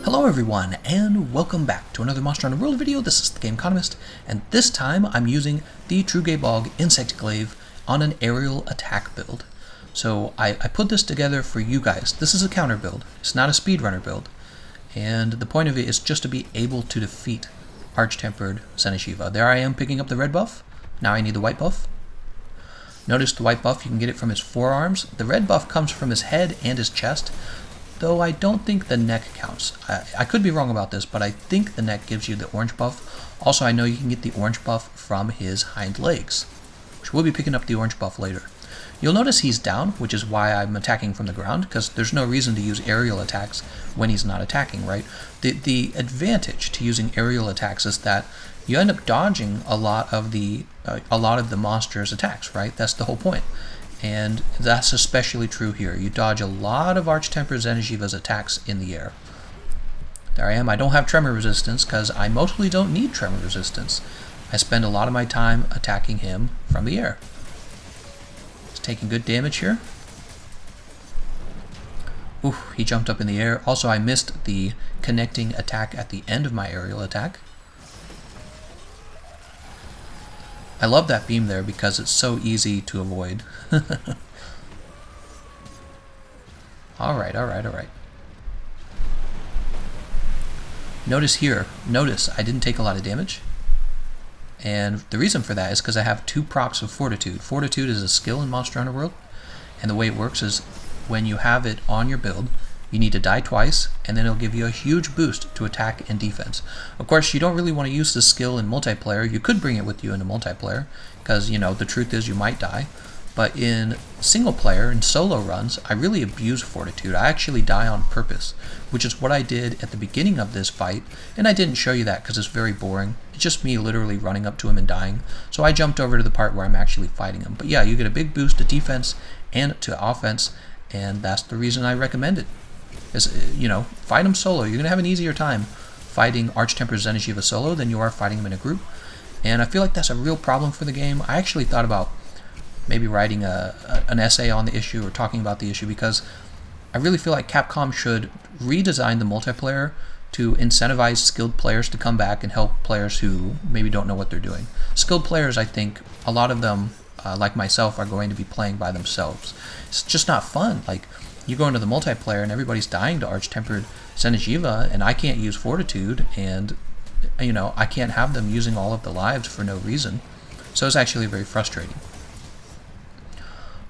Hello everyone, and welcome back to another Monster Hunter World video. This is Thegameconomist, and this time I'm using the Truegaebog Insect Glaive on an aerial attack build. So I put this together for you guys. This is a counter build. It's not a speedrunner build. And the point of it is just to be able to defeat Arch-Tempered Xeno'jiiva. There I am picking up the red buff. Now I need the white buff. Notice the white buff, you can get it from his forearms. The red buff comes from his head and his chest, though I don't think the neck counts. I could be wrong about this, but I think the neck gives you the orange buff. Also, I know you can get the orange buff from his hind legs, which we'll be picking up the orange buff later. You'll notice he's down, which is why I'm attacking from the ground, because there's no reason to use aerial attacks when he's not attacking, right? The advantage to using aerial attacks is that you end up dodging a lot of the monster's attacks, right? That's the whole point. And that's especially true here. You dodge a lot of Arch-Tempered Xeno'jiiva's attacks in the air. There I am. I don't have tremor resistance because I mostly don't need tremor resistance. I spend a lot of my time attacking him from the air. He's taking good damage here. Ooh, he jumped up in the air. Also, I missed the connecting attack at the end of my aerial attack. I love that beam there because it's so easy to avoid. Alright. Notice I didn't take a lot of damage. And the reason for that is because I have 2 procs of Fortitude. Fortitude is a skill in Monster Hunter World, and the way it works is when you have it on your build, you need to die twice, and then it'll give you a huge boost to attack and defense. Of course, you don't really want to use this skill in multiplayer. You could bring it with you into multiplayer, because, you know, the truth is you might die. But in single player, in solo runs, I really abuse Fortitude. I actually die on purpose, which is what I did at the beginning of this fight, and I didn't show you that because it's very boring. It's just me literally running up to him and dying. So I jumped over to the part where I'm actually fighting him. But yeah, you get a big boost to defense and to offense, and that's the reason I recommend it. You know, fight him solo. You're going to have an easier time fighting Arch-Tempered Xeno'jiiva solo than you are fighting him in a group. And I feel like that's a real problem for the game. I actually thought about maybe writing an essay on the issue or talking about the issue, because I really feel like Capcom should redesign the multiplayer to incentivize skilled players to come back and help players who maybe don't know what they're doing. Skilled players, I think, a lot of them, like myself, are going to be playing by themselves. It's just not fun. Like, you go into the multiplayer and everybody's dying to Arch-Tempered Xeno'jiiva, and I can't use Fortitude, and, you know, I can't have them using all of the lives for no reason. So it's actually very frustrating.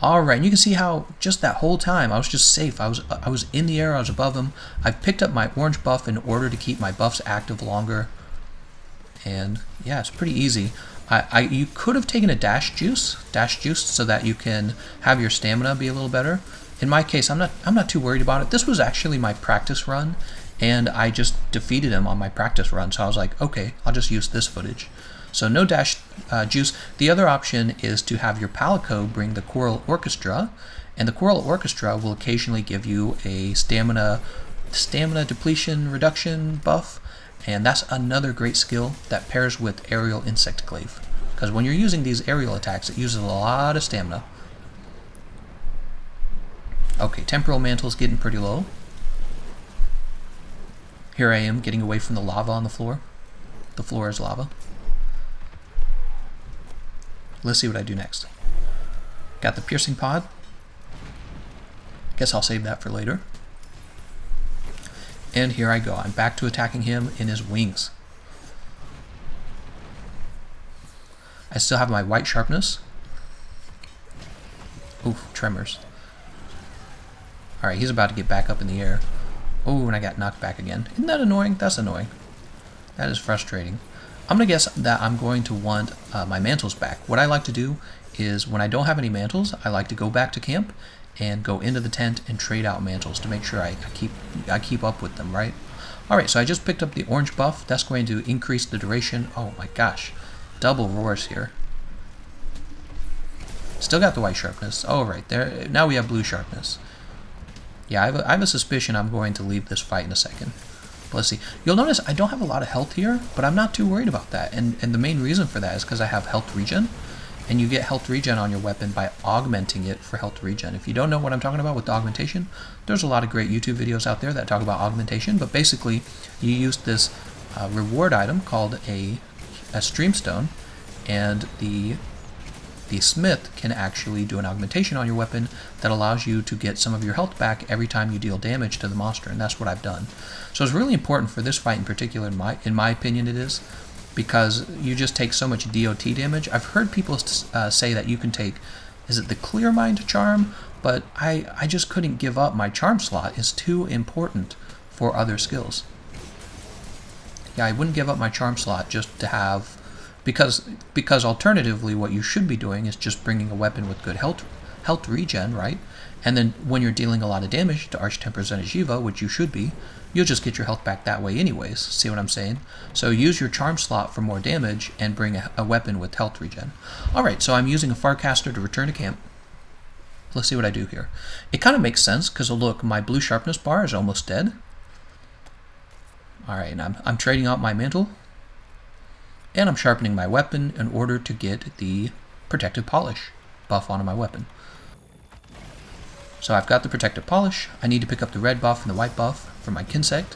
Alright, and you can see how just that whole time I was just safe. I was in the air, I was above him. I picked up my orange buff in order to keep my buffs active longer. And yeah, it's pretty easy. You could have taken a dash juice so that you can have your stamina be a little better. In my case, I'm not too worried about it. This was actually my practice run, and I just defeated him on my practice run. So I was like, okay, I'll just use this footage. So no dash juice. The other option is to have your Palico bring the Choral Orchestra, and the Choral Orchestra will occasionally give you a stamina depletion reduction buff, and that's another great skill that pairs with Aerial Insect Glaive. Because when you're using these aerial attacks, it uses a lot of stamina. Okay, Temporal Mantle's getting pretty low. Here I am getting away from the lava on the floor. The floor is lava. Let's see what I do next. Got the Piercing Pod. Guess I'll save that for later. And here I go. I'm back to attacking him in his wings. I still have my white sharpness. Oof, tremors. Alright, he's about to get back up in the air. Oh, and I got knocked back again. Isn't that annoying? That's annoying. That is frustrating. I'm going to guess that I'm going to want my mantles back. What I like to do is when I don't have any mantles, I like to go back to camp and go into the tent and trade out mantles to make sure I keep up with them, right? Alright, so I just picked up the orange buff. That's going to increase the duration. Oh my gosh. Double roars here. Still got the white sharpness. Oh, right there. Now we have blue sharpness. Yeah, I have a suspicion I'm going to leave this fight in a second. But let's see. You'll notice I don't have a lot of health here, but I'm not too worried about that. And the main reason for that is because I have health regen. and you get health regen on your weapon by augmenting it for health regen. If you don't know what I'm talking about with the augmentation, there's a lot of great YouTube videos out there that talk about augmentation, but basically you use this reward item called a streamstone, and the smith can actually do an augmentation on your weapon that allows you to get some of your health back every time you deal damage to the monster, and that's what I've done. So it's really important for this fight in particular, in my opinion it is, because you just take so much DOT damage. I've heard people say that you can take, is it the Clear Mind charm? But I just couldn't give up my charm slot. It's too important for other skills. Yeah, I wouldn't give up my charm slot just to have, because alternatively what you should be doing is just bringing a weapon with good health regen, right? And then when you're dealing a lot of damage to Arch-Tempered Xeno'jiiva, which you should be, you'll just get your health back that way anyways. See what I'm saying? So use your charm slot for more damage and bring a weapon with health regen. Alright, so I'm using a Farcaster to return to camp. Let's see what I do here. It kind of makes sense because look, my blue sharpness bar is almost dead. Alright, and I'm trading out my mantle. And I'm sharpening my weapon in order to get the protective polish buff onto my weapon. So I've got the protective polish. I need to pick up the red buff and the white buff for my Kinsect.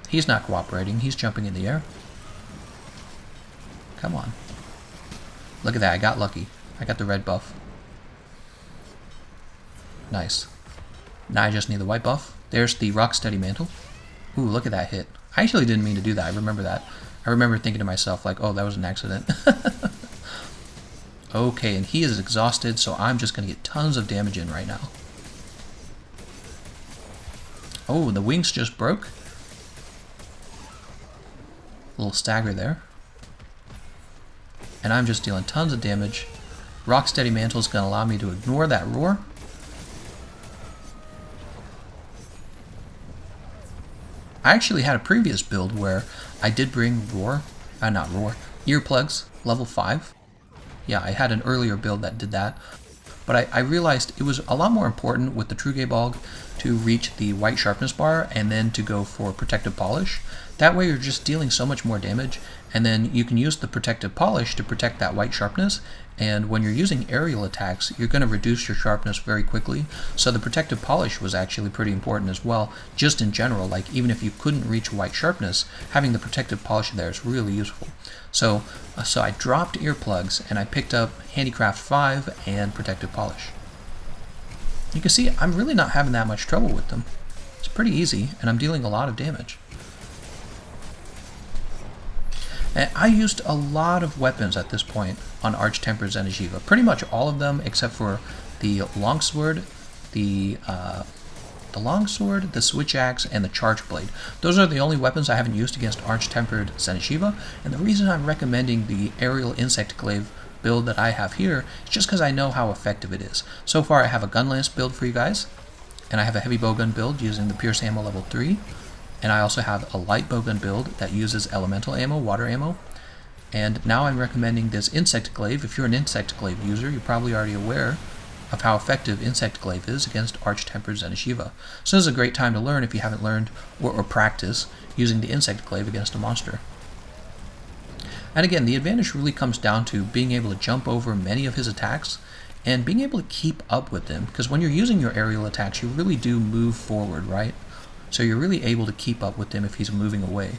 He's not cooperating. He's jumping in the air. Come on. Look at that. I got lucky. I got the red buff. Nice. Now I just need the white buff. There's the Rocksteady Mantle. Ooh, look at that hit. I actually didn't mean to do that. I remember that. I remember thinking to myself, like, oh, that was an accident. Okay, and he is exhausted, so I'm just going to get tons of damage in right now. Oh, the wings just broke. A little stagger there. And I'm just dealing tons of damage. Rocksteady Mantle is going to allow me to ignore that roar. I actually had a previous build where I did bring earplugs, level 5. Yeah, I had an earlier build that did that, but I realized it was a lot more important with the Thegameconomist to reach the white sharpness bar and then to go for protective polish. That way you're just dealing so much more damage, and then you can use the protective polish to protect that white sharpness, and when you're using aerial attacks, you're going to reduce your sharpness very quickly. So the protective polish was actually pretty important as well, just in general. Like, even if you couldn't reach white sharpness, having the protective polish there is really useful. So I dropped earplugs and I picked up Handicraft 5 and protective polish. You can see I'm really not having that much trouble with them. It's pretty easy, and I'm dealing a lot of damage. And I used a lot of weapons at this point on Arch-Tempered Xeno'jiiva. Pretty much all of them except for the longsword, the switch axe, and the charge blade. Those are the only weapons I haven't used against Arch-Tempered Xeno'jiiva, and the reason I'm recommending the aerial insect glaive build that I have here is just because I know how effective it is. So far I have a gun lance build for you guys, and I have a heavy bowgun build using the pierce ammo level 3. And I also have a light bowgun build that uses elemental ammo, water ammo. And now I'm recommending this insect glaive. If you're an insect glaive user, you're probably already aware of how effective insect glaive is against Arch-Tempered Xeno'jiiva. So this is a great time to learn if you haven't learned or practice using the insect glaive against a monster. And again, the advantage really comes down to being able to jump over many of his attacks and being able to keep up with them. Because when you're using your aerial attacks, you really do move forward, right? So you're really able to keep up with him if he's moving away.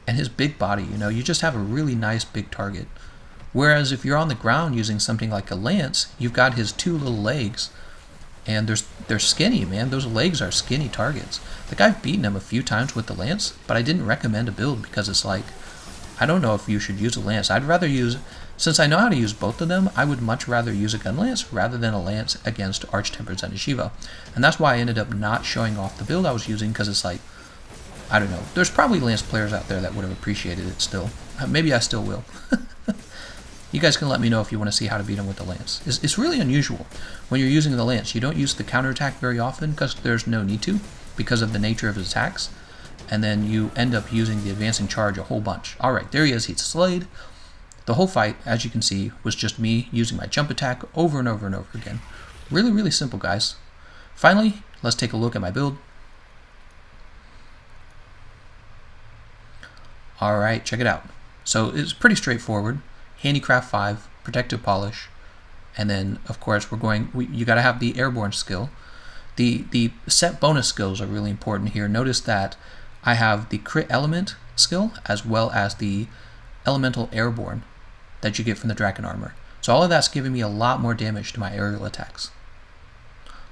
And his big body, you just have a really nice big target. Whereas if you're on the ground using something like a lance, you've got his 2 little legs, and they're skinny, man. Those legs are skinny targets. Like, I've beaten him a few times with the lance, but I didn't recommend a build because it's like, I don't know if you should use a lance. I'd rather use, since I know how to use both of them, I would much rather use a gun lance rather than a lance against Arch-Tempered Xeno'jiiva. And that's why I ended up not showing off the build I was using, because it's like, I don't know. There's probably lance players out there that would have appreciated it still. Maybe I still will. You guys can let me know if you want to see how to beat him with the lance. It's really unusual. When you're using the lance, you don't use the counterattack very often because there's no need to, because of the nature of his attacks. And then you end up using the advancing charge a whole bunch. Alright, there he is. He's slayed. The whole fight, as you can see, was just me using my jump attack over and over and over again. Really, really simple, guys. Finally, let's take a look at my build. Alright, check it out. So it's pretty straightforward. Handicraft 5, Protective Polish, and then of course you got to have the Airborne skill. The set bonus skills are really important here. Notice that I have the Crit Element skill as well as the Elemental Airborne that you get from the Dragon Armor. So all of that's giving me a lot more damage to my aerial attacks.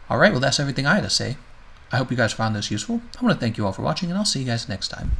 Alright, well that's everything I had to say. I hope you guys found this useful. I want to thank you all for watching, and I'll see you guys next time.